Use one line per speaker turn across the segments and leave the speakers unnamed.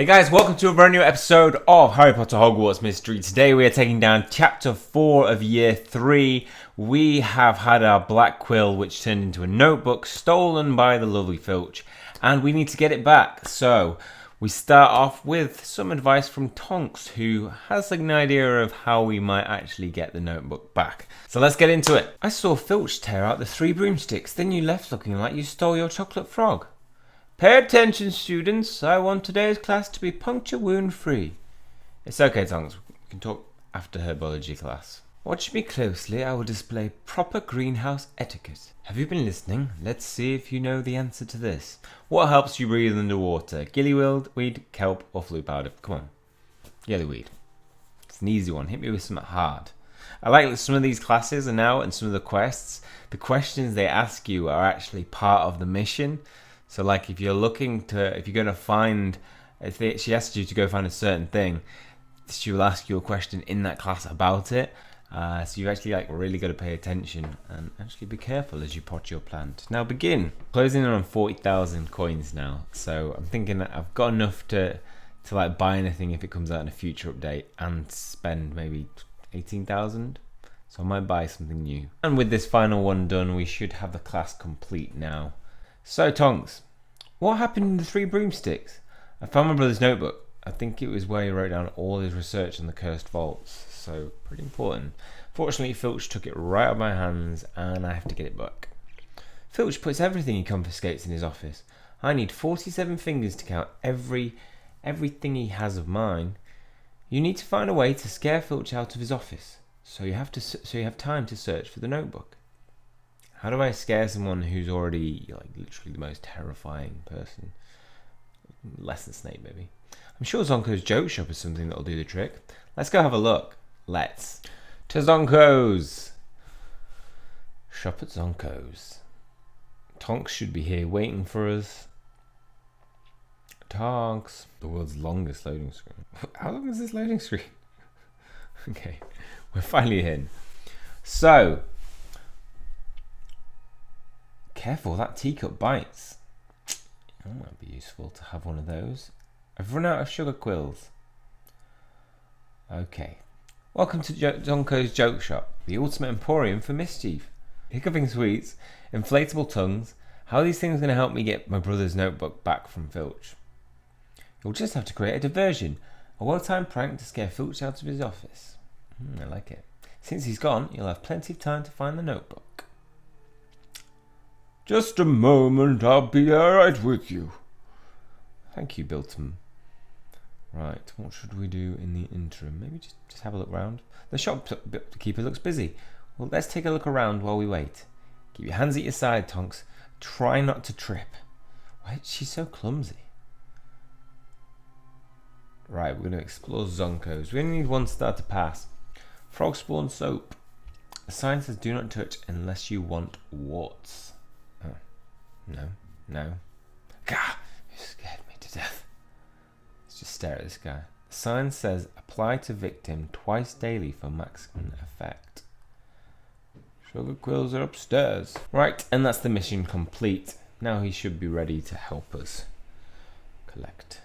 Hey guys, welcome to a brand new episode of Harry Potter Hogwarts Mystery. Today we are taking down Chapter 4 of Year 3. We have had our black quill which turned into a notebook stolen by the lovely Filch, and we need to get it back. So we start off with some advice from TONKS, who has an idea of how we might actually get the notebook back. So let's get into it. I saw Filch tear out the 3 broomsticks, then you left looking like you stole your chocolate frog. Pay attention, students. I want today's class to be puncture wound free. It's okay, Tonks. We can talk after herbology class. Watch me closely. I will display proper greenhouse etiquette. Have you been listening? Let's see if you know the answer to this. What helps you breathe underwater? Gillyweed, kelp, or flue powder? Come on. Gillyweed. It's an easy one. Hit me with something hard. I like that some of these classes are now, and some of the quests, the questions they ask you are actually part of the mission. So like if you're going to find, she asks you to go find a certain thing, she will ask you a question in that class about it. So you've actually really got to pay attention and actually be careful as you pot your plant. Now begin. Closing in on 40,000 coins now. So I'm thinking that I've got enough to buy anything if it comes out in a future update and spend maybe 18,000. So I might buy something new. And with this final one done, we should have the class complete now. So Tonks, what happened in the 3 broomsticks? I found my brother's notebook. I think it was where he wrote down all his research on the cursed vaults, so pretty important. Fortunately, Filch took it right out of my hands and I have to get it back. Filch puts everything he confiscates in his office. I need 47 fingers to count everything he has of mine. You need to find a way to scare Filch out of his office, so you have time to search for the notebook. How do I scare someone who's already literally the most terrifying person? Less than Snape, maybe. I'm sure Zonko's joke shop is something that'll do the trick. Let's go have a look. Let's. To Zonko's! Shop at Zonko's. Tonks should be here waiting for us. Tonks. The world's longest loading screen. How long is this loading screen? Okay, we're finally in. So, careful, that teacup bites. That might be useful to have one of those. I've run out of sugar quills. Okay. Welcome to Zonko's Joke Shop, the ultimate emporium for mischief. Hiccuping sweets, inflatable tongues. How are these things going to help me get my brother's notebook back from Filch? You'll just have to create a diversion. A well-timed prank to scare Filch out of his office. I like it. Since he's gone, you'll have plenty of time to find the notebook. Just a moment, I'll be right with you. Thank you, Bilton. Right, what should we do in the interim? Maybe just have a look round. The shopkeeper looks busy. Well, let's take a look around while we wait. Keep your hands at your side, Tonks. Try not to trip. Why is she so clumsy? Right, we're going to explore Zonko's. We only need one starter pass. Frog spawn soap. The sign says do not touch unless you want warts. No. Gah! You scared me to death. Let's just stare at this guy. The sign says apply to victim twice daily for maximum effect. Sugar quills are upstairs. Right, and that's the mission complete. Now he should be ready to help us collect.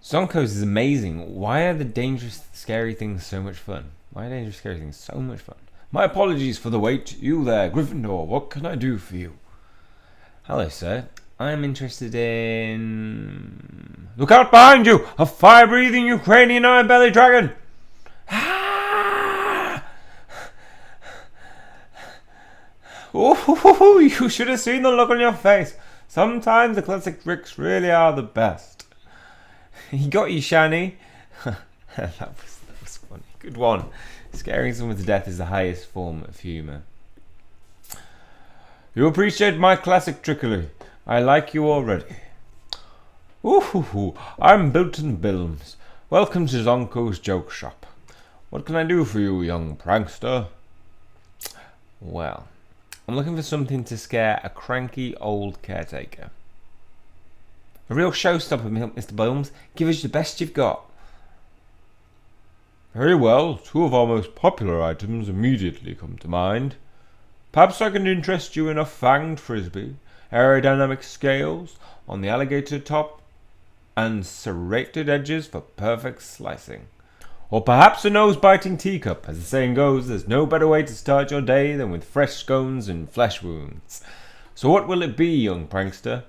Zonko's is amazing. Why are the dangerous, scary things so much fun? Why are dangerous, scary things so much fun? My apologies for the wait. You there, Gryffindor. What can I do for you? Hello, sir. I'm interested in... Look out behind you! A fire-breathing Ukrainian iron-belly dragon! Ah! Oh, you should have seen the look on your face. Sometimes the classic tricks really are the best. He got you, Shani. that was funny. Good one. Scaring someone to death is the highest form of humour. You appreciate my classic trickery. I like you already. Ooh, I'm Bilton Bilms. Welcome to Zonko's Joke Shop. What can I do for you, young prankster? Well, I'm looking for something to scare a cranky old caretaker. A real showstopper, Mr. Bilms. Give us the best you've got. Very well. 2 of our most popular items immediately come to mind. Perhaps I can interest you in a fanged frisbee, aerodynamic scales on the alligator top, and serrated edges for perfect slicing. Or perhaps a nose-biting teacup. As the saying goes, there's no better way to start your day than with fresh scones and flesh wounds. So what will it be, young prankster?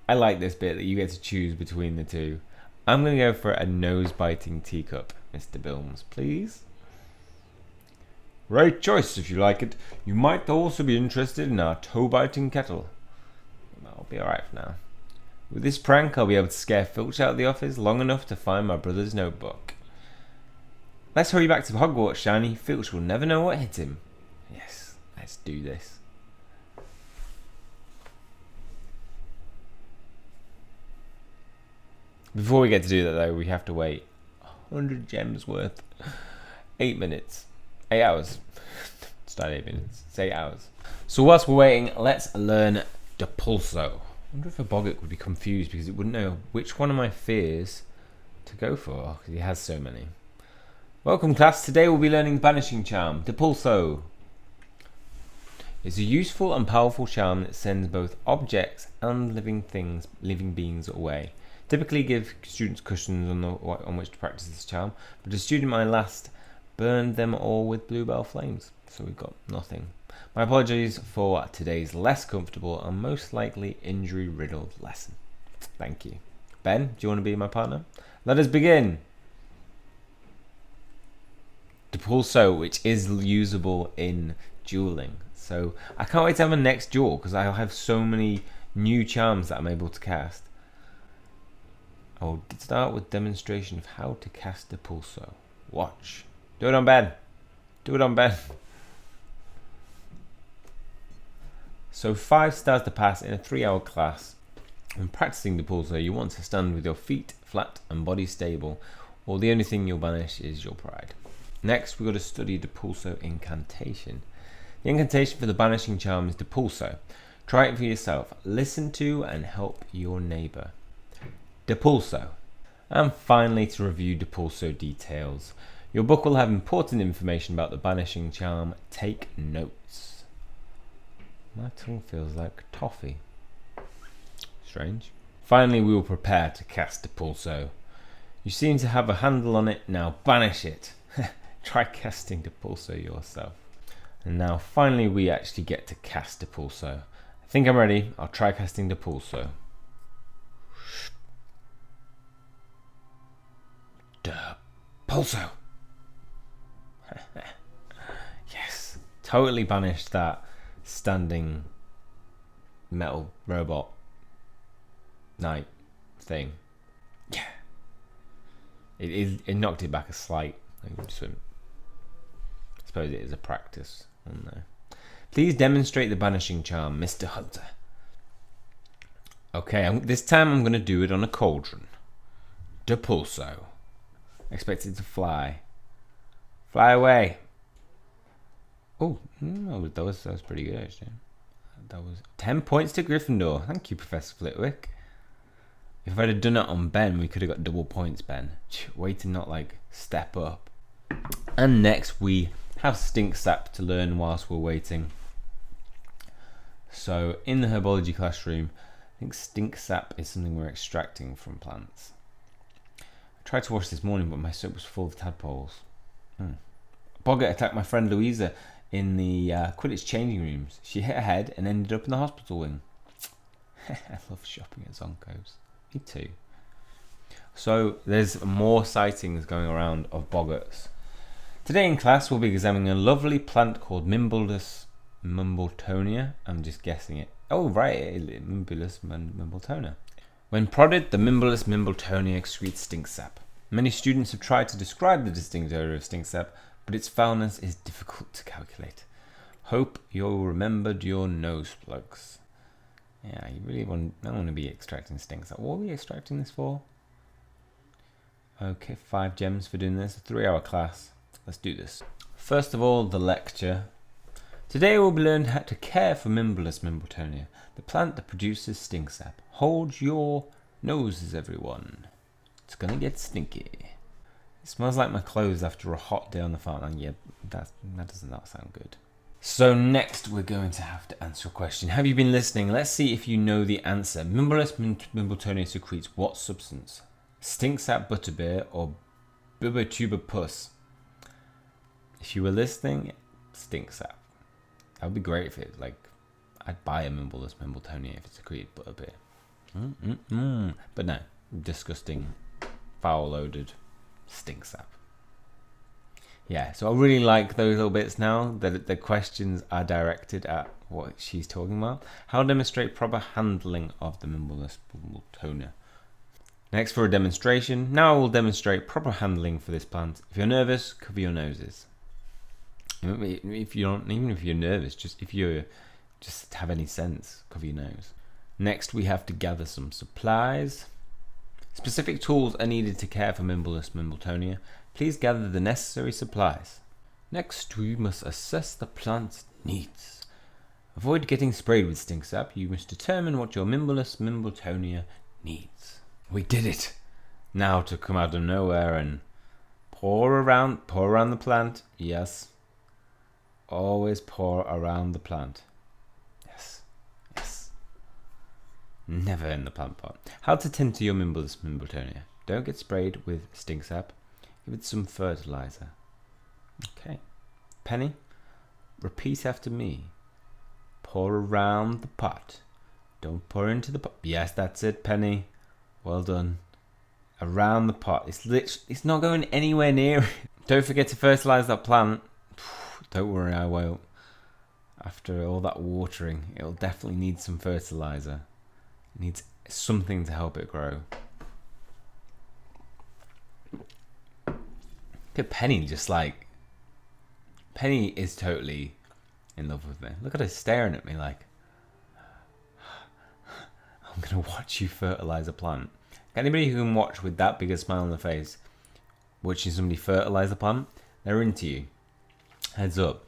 I like this bit that you get to choose between the two. I'm going to go for a nose-biting teacup, Mr. Bilms, please. Right choice, if you like it. You might also be interested in our toe-biting kettle. I'll be alright for now. With this prank, I'll be able to scare Filch out of the office long enough to find my brother's notebook. Let's hurry back to Hogwarts, Shiny. Filch will never know what hit him. Yes, let's do this. Before we get to do that, though, we have to wait 100 gems worth. 8 minutes. 8 hours. It's not 8 minutes. It's 8 hours. So whilst we're waiting, let's learn Depulso. I wonder if a boggart would be confused because it wouldn't know which one of my fears to go for because he has so many. Welcome, class. Today we'll be learning Vanishing Charm, Depulso. It's a useful and powerful charm that sends both objects and living beings away. Typically give students cushions on which to practice this charm, but a student might last burned them all with bluebell flames, so we've got nothing. My apologies for today's less comfortable and most likely injury-riddled lesson. Thank you. Ben, do you want to be my partner? Let us begin. Depulso, which is usable in dueling. So I can't wait to have a next duel because I'll have so many new charms that I'm able to cast. I'll start with demonstration of how to cast Depulso. Watch. Do it on Ben. Do it on Ben. So 5 stars to pass in a 3-hour class. When practicing Depulso, you want to stand with your feet flat and body stable, or the only thing you'll banish is your pride. Next, we've got to study Depulso incantation. The incantation for the banishing charm is Depulso. Try it for yourself. Listen to and help your neighbour. Depulso. And finally, to review Depulso details. Your book will have important information about the banishing charm. Take notes. My tongue feels like toffee. Strange. Finally, we will prepare to cast Depulso. You seem to have a handle on it, now banish it. Try casting Depulso yourself. And now finally we actually get to cast Depulso. I think I'm ready. I'll try casting Depulso. Depulso. Yes. Totally banished that standing metal robot knight thing. Yeah. It knocked it back a slight. I suppose it is a practice. I don't know. Please demonstrate the banishing charm, Mr. Hunter. Okay, this time I'm going to do it on a cauldron. Depulso. Expect it to fly. Fly away. Oh, that was pretty good actually. That was 10 points to Gryffindor. Thank you, Professor Flitwick. If I'd have done it on Ben, we could have got double points, Ben. Way to not step up. And next we have stink sap to learn whilst we're waiting. So in the herbology classroom, I think stink sap is something we're extracting from plants. I tried to wash this morning, but my soap was full of tadpoles. Boggart attacked my friend Louisa in the Quidditch changing rooms. She hit her head and ended up in the hospital wing. I love shopping at Zonko's. Me too. So there's more sightings going around of boggarts. Today in class we'll be examining a lovely plant called Mimblelus Mimbletonia. I'm just guessing it. Oh right, Mimblelus Mimbletonia. When prodded, the Mimblelus Mimbletonia excretes stink sap. Many students have tried to describe the distinct odor of stink sap, but its foulness is difficult to calculate. Hope you remembered your nose plugs. Yeah, you really don't want to be extracting stink sap. What are we extracting this for? Okay, 5 gems for doing this. A 3-hour class. Let's do this. First of all, the lecture. Today we'll be learning how to care for Mimblelus Mimbletonia, the plant that produces stink sap. Hold your noses, everyone. It's gonna get stinky. It smells like my clothes after a hot day on the farm. And yeah, that does not sound good. So next we're going to have to answer a question. Have you been listening? Let's see if you know the answer. Mimblelus Mimbletonia secretes what substance? Stinksap Butterbeer or Bubba Puss? If you were listening, Stinksap. That would be great if it, like, I'd buy a Mimbleless Mimbletonia if it's a created Butterbeer. But no, disgusting, foul-loaded Stinksap. Yeah, so I really like those little bits now that the questions are directed at what she's talking about. How to demonstrate proper handling of the Mimbleless Mimbletonia. Next for a demonstration. Now I will demonstrate proper handling for this plant. If you're nervous, cover your noses. If you don't, even if you're nervous, just if you just have any sense, cover your nose. Next we have to gather some supplies. Specific tools are needed to care for Mimbleless Mimbletonia. Please gather the necessary supplies. Next we must assess the plant's needs. Avoid getting sprayed with Stinksap. You must determine what your Mimbleless Mimbletonia needs. We did it! Now to come out of nowhere and pour around the plant. Yes. Always pour around the plant. Yes. Yes. Never in the plant pot. How to tend to your Mimbleless Mimbletonia. Don't get sprayed with Stinksap. Give it some fertilizer. Okay. Penny, repeat after me. Pour around the pot. Don't pour into the pot. Yes, that's it, Penny. Well done. Around the pot. It's not going anywhere near it. Don't forget to fertilize that plant. Don't worry, I won't. After all that watering, it'll definitely need some fertilizer. It needs something to help it grow. Look at Penny, just like... Penny is totally in love with me. Look at her staring at me like... I'm going to watch you fertilize a plant. Anybody who can watch with that big a smile on their face, watching somebody fertilize a plant, they're into you. Heads up.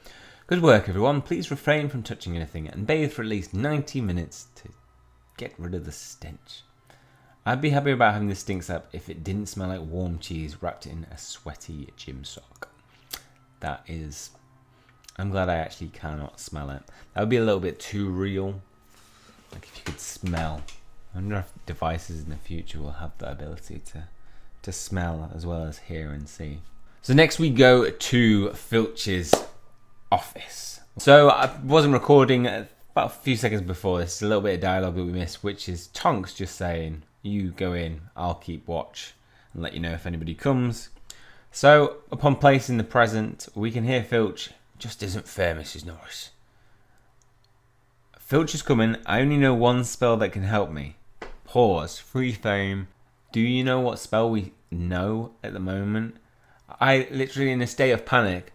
Good work, everyone. Please refrain from touching anything and bathe for at least 90 minutes to get rid of the stench. I'd be happy about having this Stinksap if it didn't smell like warm cheese wrapped in a sweaty gym sock. That is... I'm glad I actually cannot smell it. That would be a little bit too real. Like if you could smell. I wonder if devices in the future will have the ability to smell as well as hear and see. So next we go to Filch's office. So I wasn't recording about a few seconds before. This is a little bit of dialogue that we missed, which is Tonks just saying, you go in, I'll keep watch and let you know if anybody comes. So upon placing the present, we can hear Filch, just isn't fair, Mrs. Norris. Filch is coming. I only know one spell that can help me. Pause. Free fame. Do you know what spell we know at the moment? I literally in a state of panic.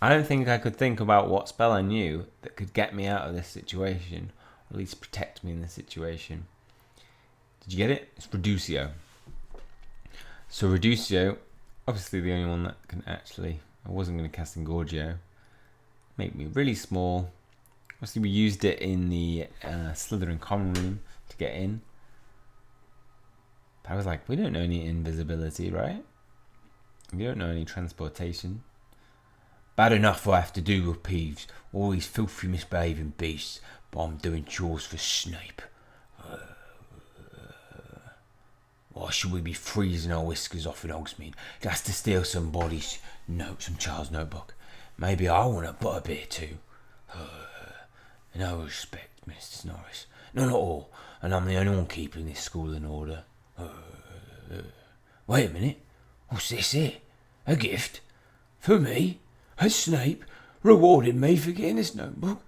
I don't think I could think about what spell I knew that could get me out of this situation. Or at least protect me in this situation. Did you get it? It's Reducio. So Reducio, obviously the only one that can actually... I wasn't going to cast Engorgio. Make me really small. Obviously we used it in the Slytherin common room to get in. But I was like, we don't know any invisibility, right? We don't know any transportation. Bad enough I have to do with Peeves. All these filthy misbehaving beasts. But I'm doing chores for Snape. Why should we be freezing our whiskers off in Hogsmeade just to steal somebody's note, some child's notebook? Maybe I want a butterbeer too. No respect, Mr. Norris. None at all. And I'm the only one keeping this school in order. Wait a minute. What's this here? A gift? For me? Has Snape rewarded me for getting this notebook?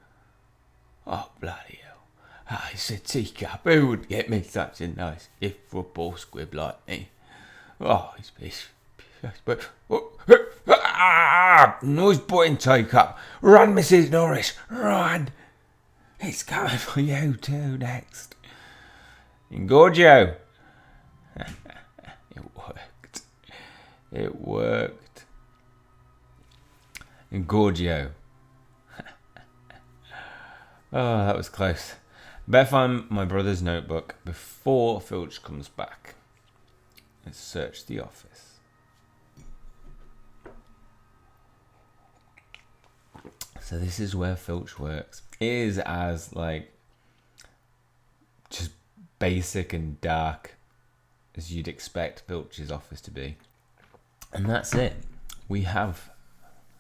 Oh, bloody hell. Ah, it's a teacup. Who would get me such a nice gift for a poor squib like me? Oh, it's noise boying teacup. Run, Mrs. Norris, run. It's coming for you too next. Engorgio. It worked. It worked. Engorgio. Oh, that was close. Better find my brother's notebook before Filch comes back. Let's search the office. So this is where Filch works. It is as like just basic and dark as you'd expect Filch's office to be. And that's it. We have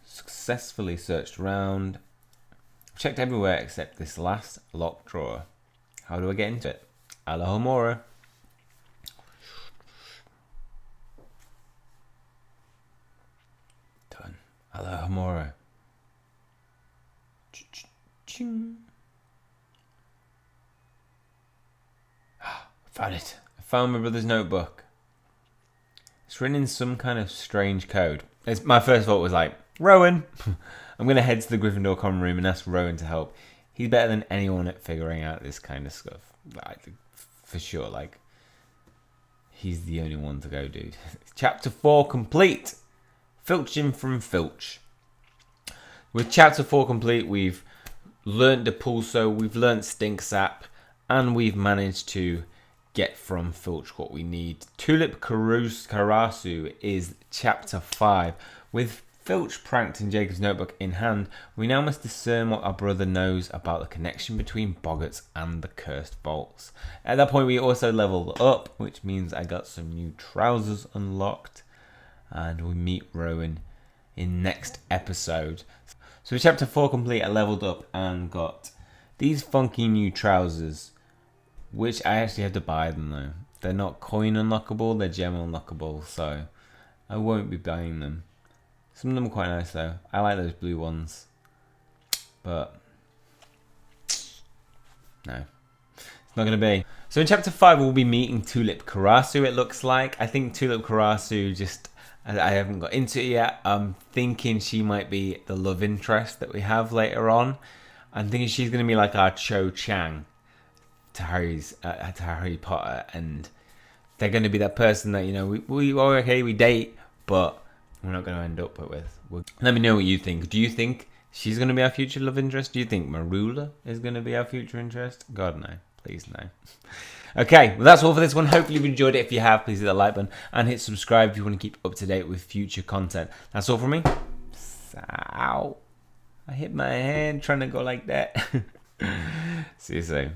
successfully searched around, checked everywhere except this last locked drawer. How do I get into it? Alohomora. Done. Alohomora. Ching. Found it. I found my brother's notebook. It's written in some kind of strange code. My first thought was like, Rowan. I'm going to head to the Gryffindor common room and ask Rowan to help. He's better than anyone at figuring out this kind of stuff. For sure, like, he's the only one to go, dude. Chapter 4 complete. Filching from Filch. With Chapter 4 complete, we've learnt Depulso, we've learnt Stinksap, and we've managed to get from Filch what we need. Tulip Karasu is Chapter 5. With Filch pranked in Jacob's notebook in hand, we now must discern what our brother knows about the connection between Boggarts and the cursed vaults. At that point we also leveled up, which means I got some new trousers unlocked, and we meet Rowan in next episode. So with Chapter 4 complete, I leveled up and got these funky new trousers, which I actually have to buy them though. They're not coin unlockable, they're gem unlockable, so I won't be buying them. Some of them are quite nice though. I like those blue ones. But no, it's not going to be. So in Chapter 5 we'll be meeting Tulip Karasu, it looks like. I think Tulip Karasu just... I haven't got into it yet. I'm thinking she might be the love interest that we have later on. I'm thinking she's going to be like our Cho Chang to Harry Potter, and they're going to be that person that, you know, we date, but we're not going to end up with. Let me know what you think. Do you think she's going to be our future love interest? Do you think Marula is going to be our future interest? God, no. Please, no. Okay, well, that's all for this one. Hopefully you've enjoyed it. If you have, please hit that like button and hit subscribe if you want to keep up to date with future content. That's all from me. Ow. I hit my hand trying to go like that. See you soon.